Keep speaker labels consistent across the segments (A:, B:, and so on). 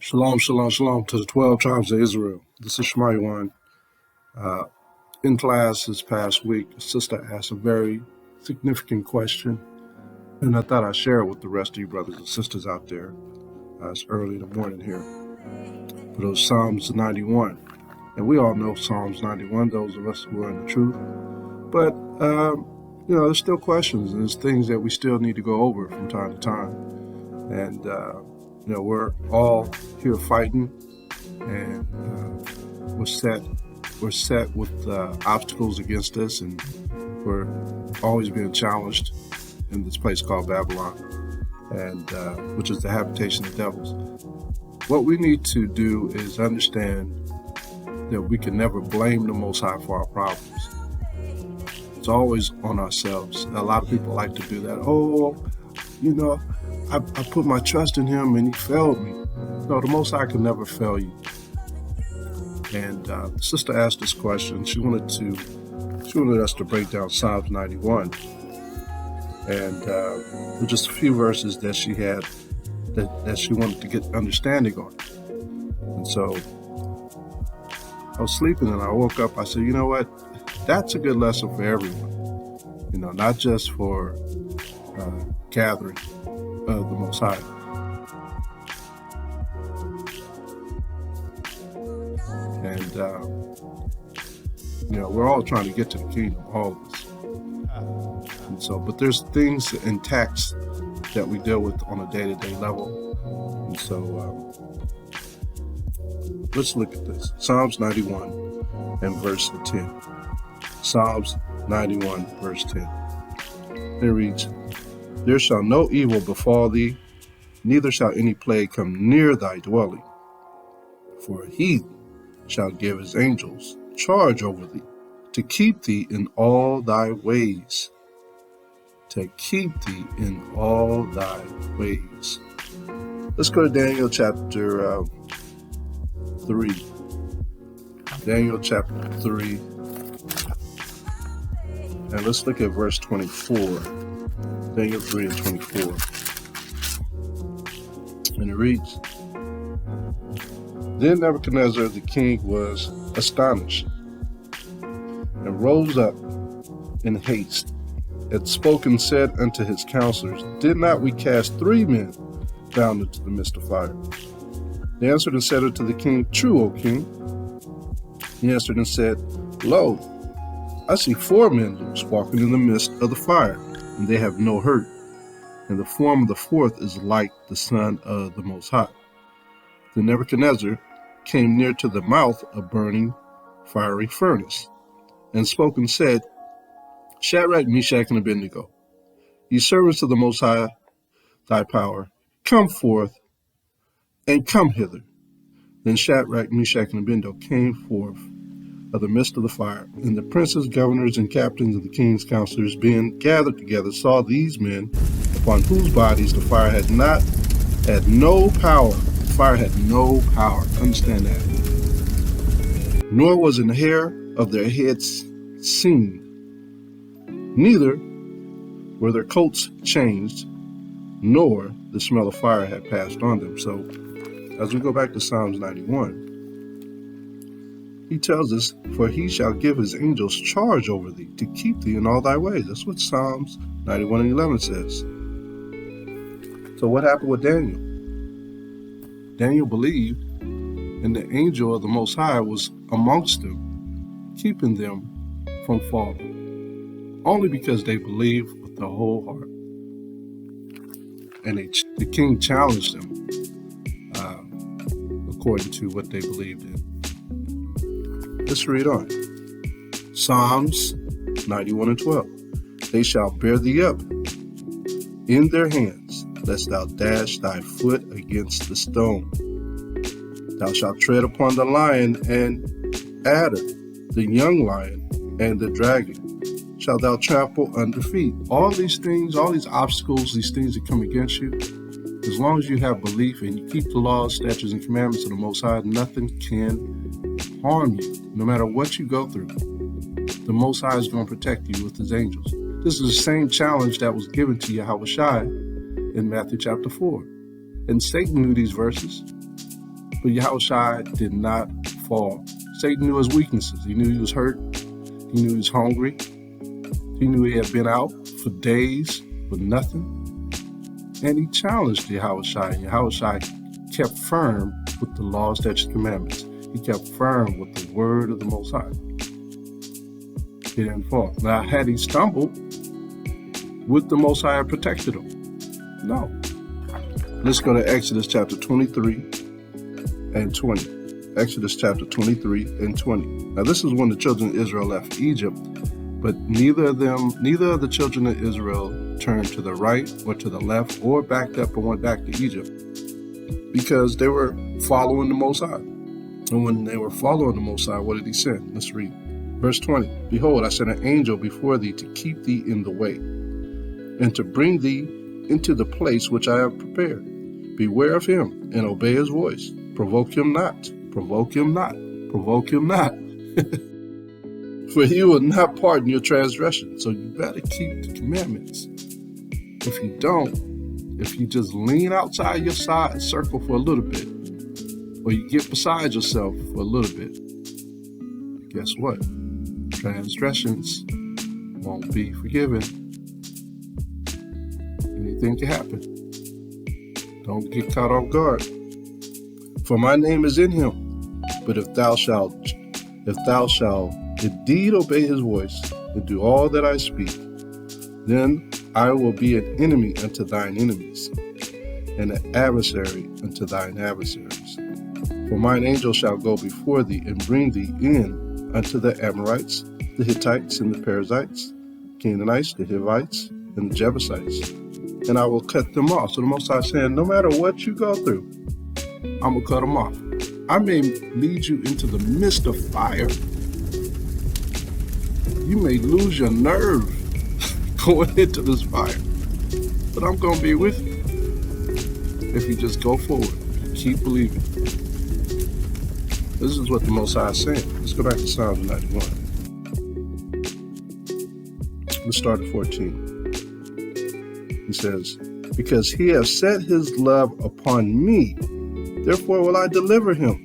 A: Shalom, shalom, shalom to the 12 tribes of Israel. This is Shemayawan. In class this past week, a sister asked a very significant question, and I thought I'd share it with the rest of you brothers and sisters out there. It's early in the morning here. But it was Psalms 91. And we all know Psalms 91, those of us who are in the truth. But, there's still questions, and there's things that we still need to go over from time to time. And, we're all here fighting, and we're set with obstacles against us, and we're always being challenged in this place called Babylon, and which is the habitation of devils. What we need to do is understand that we can never blame the Most High for our problems. It's always on ourselves. A lot of people like to do that. I put my trust in him and he failed me. No, the Most High can never fail you. And the sister asked this question. She wanted us to break down Psalms 91, and with just a few verses that she had that she wanted to get understanding on. And so I was sleeping and I woke up. I said, you know what? That's a good lesson for everyone. Not just for gathering of the Most High. And, we're all trying to get to the kingdom, all of us. And so, but there's things in text that we deal with on a day-to-day level. And so, let's look at this. Psalms 91 and verse 10. Psalms 91, verse 10. It reads, "There shall no evil befall thee, neither shall any plague come near thy dwelling. For he shall give his angels charge over thee, to keep thee in all thy ways." To keep thee in all thy ways. Let's go to Daniel chapter 3. Daniel chapter 3. And let's look at verse 24. Daniel 3 and 24. And it reads, "Then Nebuchadnezzar the king was astonished, and rose up in haste, and spoke and said unto his counselors, Did not we cast 3 men down into the midst of fire? They answered and said unto the king, True, O king. He answered and said, Lo, I see 4 men loose walking in the midst of the fire, and they have no hurt. And the form of the 4th is like the Son of the Most High. Then Nebuchadnezzar came near to the mouth of burning fiery furnace, and spoke and said, Shadrach, Meshach, and Abednego, ye servants of the Most High, thy power, come forth and come hither. Then Shadrach, Meshach, and Abednego came forth of the midst of the fire, and the princes, governors, and captains of the king's counselors, being gathered together, saw these men, upon whose bodies the fire had no power. The fire had no power. Understand that. Nor was an hair of their heads seen. Neither were their coats changed, nor the smell of fire had passed on them. So, as we go back to Psalms 91, he tells us, For he shall give his angels charge over thee, to keep thee in all thy ways. That's what Psalms 91 and 11 says. So what happened with Daniel? Daniel believed, and the angel of the Most High was amongst them, keeping them from falling, only because they believed with their whole heart. And the king challenged them according to what they believed in. Let's read on. Psalms 91 and 12. They shall bear thee up in their hands, lest thou dash thy foot against the stone. Thou shalt tread upon the lion and adder, the young lion and the dragon shalt thou trample under feet. All these things, all these obstacles, these things that come against you, as long as you have belief and you keep the laws, statutes, and commandments of the Most High, nothing can harm you. No matter what you go through, the Most High is going to protect you with his angels. This is the same challenge that was given to Yahawashi in Matthew chapter 4. And Satan knew these verses. But Yahawashi did not fall. Satan knew his weaknesses. He knew he was hurt. He knew he was hungry. He knew he had been out for days with nothing. And he challenged Yahawashi. And Yahawashi kept firm with the law, statutes, commandments. He kept firm with the word of the Most High. He didn't fall. Now, had he stumbled, would the Most High have protected him? No. Let's go to Exodus chapter 23 and 20. Exodus chapter 23 and 20. Now, this is when the children of Israel left Egypt, but neither of the children of Israel turned to the right or to the left or backed up and went back to Egypt because they were following the Most High. And when they were following the Most High, what did he send? Let's read. Verse 20, behold, I sent an angel before thee to keep thee in the way, and to bring thee into the place which I have prepared. Beware of him, and obey his voice. Provoke him not, provoke him not, provoke him not. For he will not pardon your transgression. So you better keep the commandments. If you don't, if you just lean outside your side circle for a little bit, or you get beside yourself for a little bit, guess what? Transgressions won't be forgiven. Anything can happen. Don't get caught off guard. For my name is in him. But if thou shalt indeed obey his voice and do all that I speak, then I will be an enemy unto thine enemies, and an adversary unto thine adversaries. For mine angel shall go before thee and bring thee in unto the Amorites, the Hittites, and the Perizzites, Canaanites, the Hivites, and the Jebusites, and I will cut them off. So the Most High is saying, no matter what you go through, I'm going to cut them off. I may lead you into the midst of fire. You may lose your nerve going into this fire, but I'm going to be with you if you just go forward, keep believing. This is what the Most High is saying. Let's go back to Psalms 91. Let's start at 14. He says, because he has set his love upon me, therefore will I deliver him.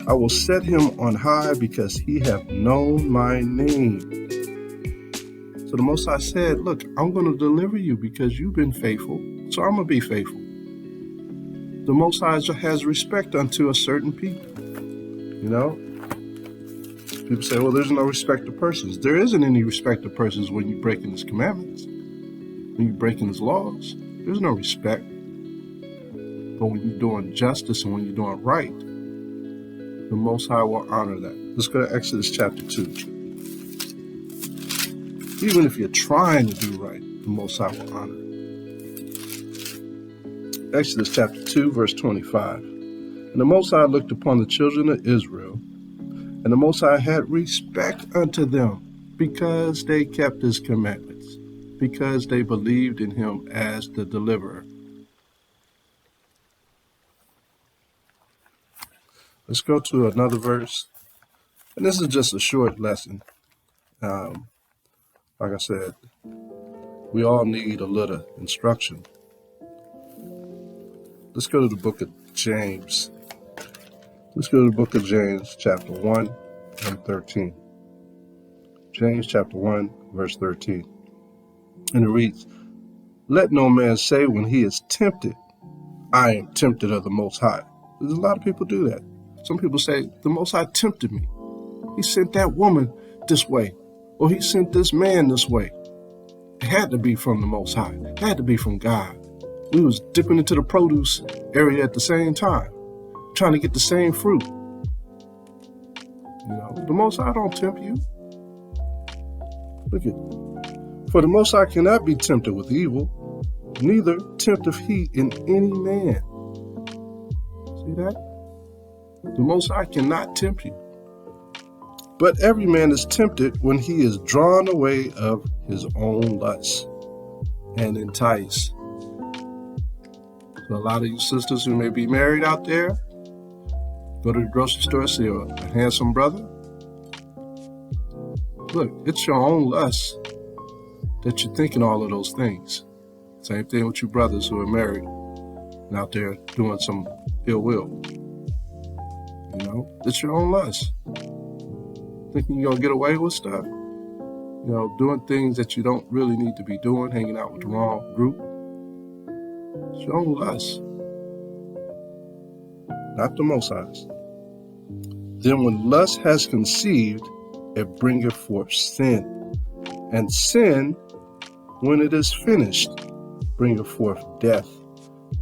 A: I will set him on high because he hath known my name. So the Most High said, look, I'm going to deliver you because you've been faithful, so I'm going to be faithful. The Most High has respect unto a certain people. You know, people say, well, there's no respect of persons. There isn't any respect of persons when you're breaking his commandments, when you're breaking his laws. There's no respect. But when you're doing justice and when you're doing right, the Most High will honor that. Let's go to Exodus chapter 2. Even if you're trying to do right, the Most High will honor it. Exodus chapter 2, verse 25. And the Most High looked upon the children of Israel, and the Most High had respect unto them because they kept his commandments, because they believed in him as the deliverer. Let's go to another verse. And this is just a short lesson. Like I said, we all need a little instruction. Let's go to the book of James. Let's go to the book of James, chapter 1 and 13. James chapter 1, verse 13. And it reads, let no man say when he is tempted, I am tempted of the Most High. There's a lot of people do that. Some people say, the Most High tempted me. He sent that woman this way, or he sent this man this way. It had to be from the Most High. It had to be from God. We was dipping into the produce area at the same time, trying to get the same fruit. You know, the Most High don't tempt you. Look at it. For the Most High cannot be tempted with evil, neither tempteth he in any man. See that? The Most High cannot tempt you. But every man is tempted when he is drawn away of his own lust and enticed. So a lot of you sisters who may be married out there, go to the grocery store, see a handsome brother. Look, it's your own lust that you're thinking all of those things. Same thing with you brothers who are married and out there doing some ill will. It's your own lust. Thinking you're going to get away with stuff. Doing things that you don't really need to be doing, hanging out with the wrong group. It's your own lust. Not the Most High's. Then when lust has conceived, it bringeth forth sin. And sin, when it is finished, bringeth forth death.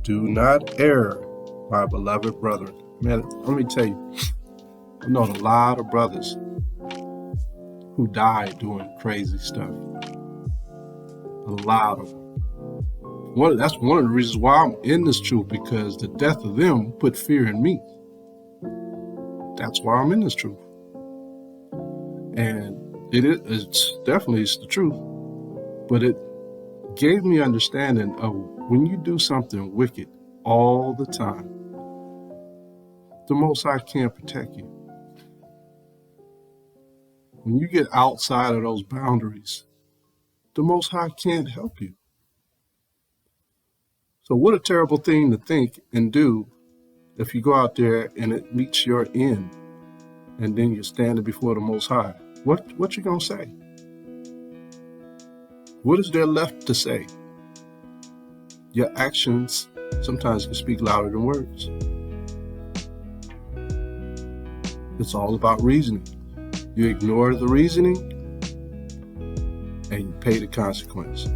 A: Do not err, my beloved brethren. Man, let me tell you, I've known a lot of brothers who died doing crazy stuff. A lot of them. That's one of the reasons why I'm in this truth, because the death of them put fear in me. That's why I'm in this truth. And it's definitely the truth, but it gave me understanding of when you do something wicked all the time, the Most High can't protect you. When you get outside of those boundaries, the Most High can't help you. So what a terrible thing to think and do if you go out there and it meets your end, and then you're standing before the Most High. What you gonna say? What is there left to say? Your actions sometimes can speak louder than words. It's all about reasoning. You ignore the reasoning and you pay the consequence.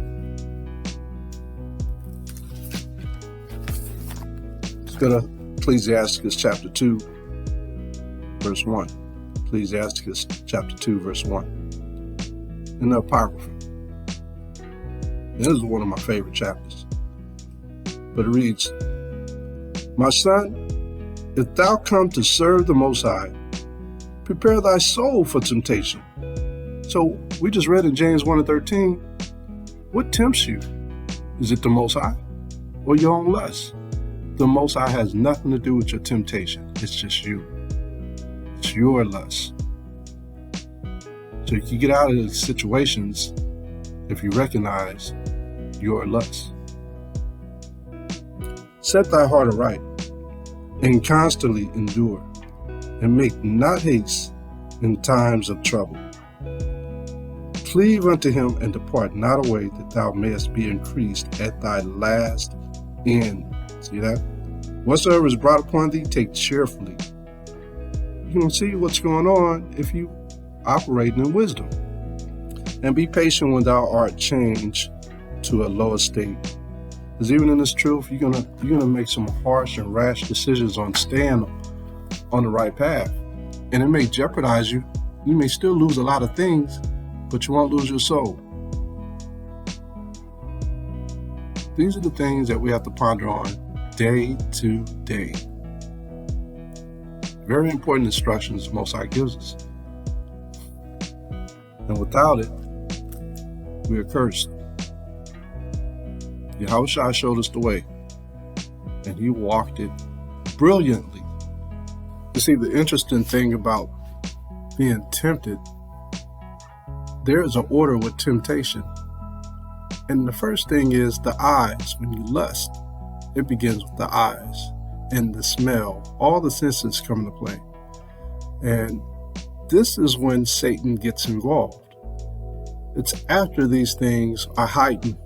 A: Let's go to Ecclesiastes chapter 2, verse 1. Ecclesiastes chapter 2, verse 1. In the Apocrypha. This is one of my favorite chapters. But it reads, My son, if thou come to serve the Most High, prepare thy soul for temptation. So we just read in James 1:13, what tempts you? Is it the Most High or your own lust? The Most High has nothing to do with your temptation. It's just you. It's your lust. So you can get out of these situations if you recognize your lust. Set thy heart aright and constantly endure, and make not haste in times of trouble. Cleave unto him and depart not away, that thou mayest be increased at thy last end. See that? Whatsoever is brought upon thee, take cheerfully. You can see what's going on if you operate in wisdom. And be patient when thou art changed to a lower state. Because even in this truth, you're gonna make some harsh and rash decisions on staying on the right path. And it may jeopardize you. You may still lose a lot of things, but you won't lose your soul. These are the things that we have to ponder on day to day. Very important instructions the Most High gives us. And without it, we are cursed. Yahawashi showed us the way, and he walked it brilliantly. You see, the interesting thing about being tempted, there is an order with temptation. And the first thing is the eyes. When you lust, it begins with the eyes and the smell. All the senses come into play. And this is when Satan gets involved. It's after these things are heightened.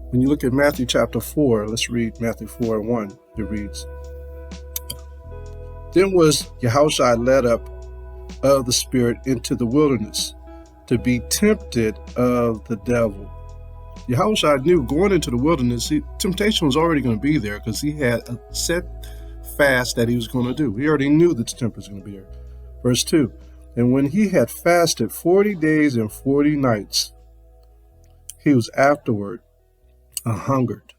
A: When you look at Matthew chapter 4, let's read Matthew 4:1. It reads, Then was Yahawashi led up of the Spirit into the wilderness to be tempted of the devil. Yahawashi knew going into the wilderness, temptation was already going to be there because he had a set fast that he was going to do. He already knew that the temptation was going to be there. Verse 2, And when he had fasted 40 days and 40 nights, he was afterward hungered.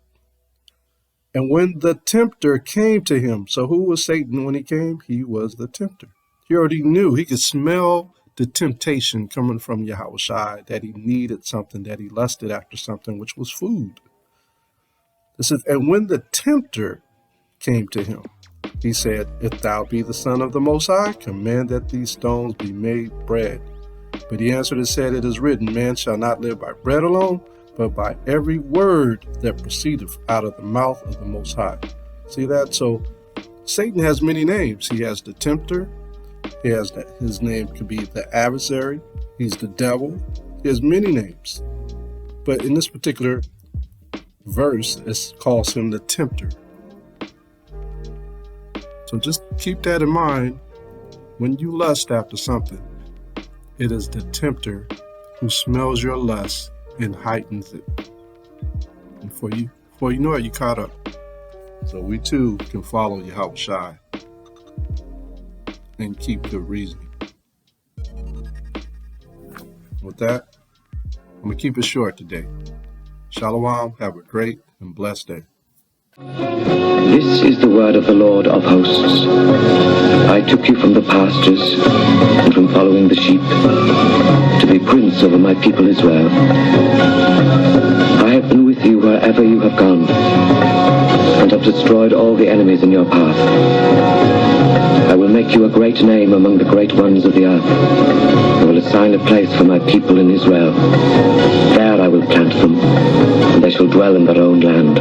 A: And when the tempter came to him, so who was Satan when he came? He was the tempter. He already knew. He could smell the temptation coming from Yahawashi, that he needed something, that he lusted after something, which was food. It says, and when the tempter came to him, he said, If thou be the Son of the Most High, command that these stones be made bread. But he answered and said, It is written, Man shall not live by bread alone, but by every word that proceedeth out of the mouth of the Most High. See that? So Satan has many names. He has the tempter. His name could be the adversary. He's the devil. He has many names. But in this particular verse, it calls him the tempter. So just keep that in mind. When you lust after something, it is the tempter who smells your lust and heightens it. And before you know it, you caught up. So we too can follow Yahawashi and keep good reasoning. With that, I'm going to keep it short today. Shalom, have a great and blessed day.
B: This is the word of the Lord of hosts. I took you from the pastures and from following the sheep to be prince over my people Israel. I have been with you wherever you have gone and have destroyed all the enemies in your path. I will make you a great name among the great ones of the earth. I will assign a place for my people in Israel. There I will plant them, and they shall dwell in their own land.